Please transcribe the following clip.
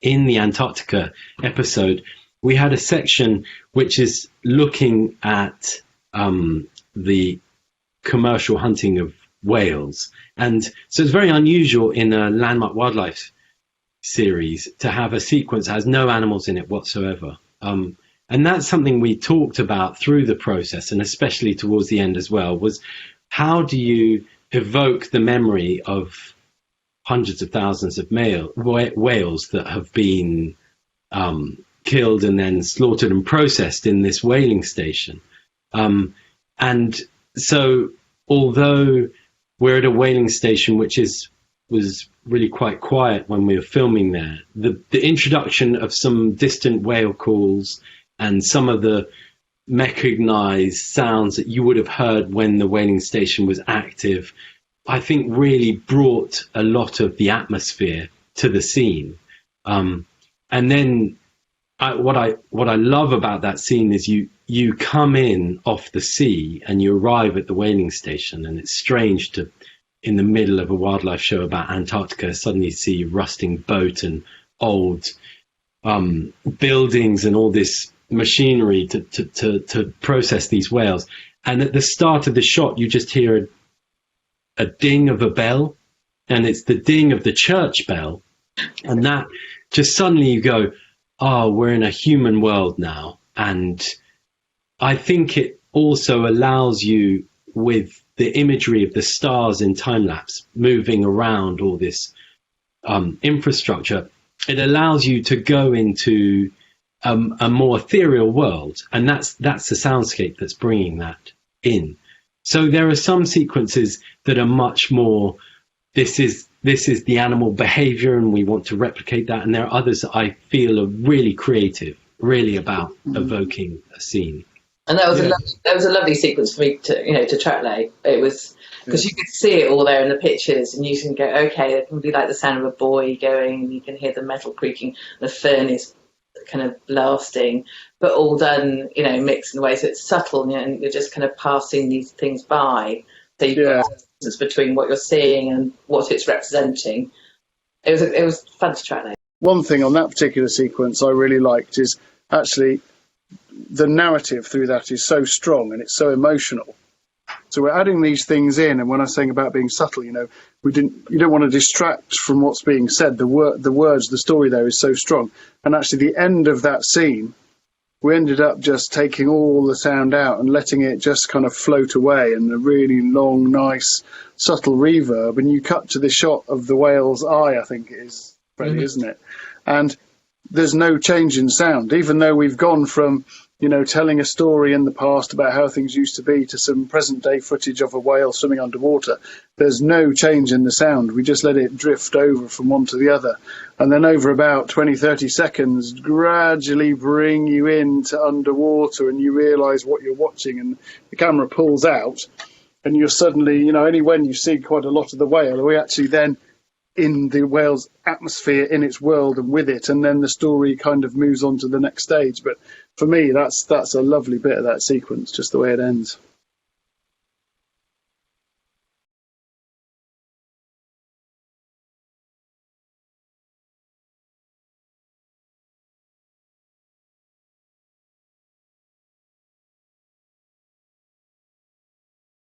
in the Antarctica episode, we had a section which is looking at the commercial hunting of whales. And so it's very unusual in a landmark wildlife series to have a sequence that has no animals in it whatsoever. And that's something we talked about through the process, and especially towards the end as well, was how do you evoke the memory of hundreds of thousands of whales that have been killed and then slaughtered and processed in this whaling station. And so although we're at a whaling station which was really quite quiet when we were filming there, the introduction of some distant whale calls and some of the mechanized sounds that you would have heard when the whaling station was active, I think really brought a lot of the atmosphere to the scene. And then what I love about that scene is you come in off the sea and you arrive at the whaling station, and it's strange to, in the middle of a wildlife show about Antarctica, suddenly see a rusting boat and old buildings and all this machinery to process these whales. And at the start of the shot, you just hear a ding of a bell, and it's the ding of the church bell. And that just suddenly you go, oh, we're in a human world now. And I think it also allows you, with the imagery of the stars in time-lapse moving around all this infrastructure, it allows you to go into a more ethereal world. And that's the soundscape that's bringing that in. So there are some sequences that are much more, this is the animal behavior and we want to replicate that. And there are others that I feel are really creative, really about evoking a scene. And that was a lovely sequence for me to track lay. It was because you could see it all there in the pictures, and you can go, okay, it can be like the sound of a buoy going, and you can hear the metal creaking, the furnace kind of blasting, but all done, mixed in a way so it's subtle, and you're just kind of passing these things by. So you've got a distance between what you're seeing and what it's representing. It was fun to track lay. One thing on that particular sequence I really liked is actually the narrative through that is so strong and it's so emotional. So we're adding these things in, and when I was saying about being subtle, you don't want to distract from what's being said. The words, the story there is so strong. And actually the end of that scene, we ended up just taking all the sound out and letting it just kind of float away, and a really long, nice, subtle reverb. And you cut to the shot of the whale's eye, I think it is, Fredi, isn't it? And there's no change in sound, even though we've gone from, telling a story in the past about how things used to be to some present day footage of a whale swimming underwater. There's no change in the sound. We just let it drift over from one to the other. And then over about 20, 30 seconds, gradually bring you into underwater, and you realise what you're watching, and the camera pulls out, and you're suddenly, only when you see quite a lot of the whale are we actually then in the whale's atmosphere, in its world and with it, and then the story kind of moves on to the next stage. But for me, that's a lovely bit of that sequence, just the way it ends.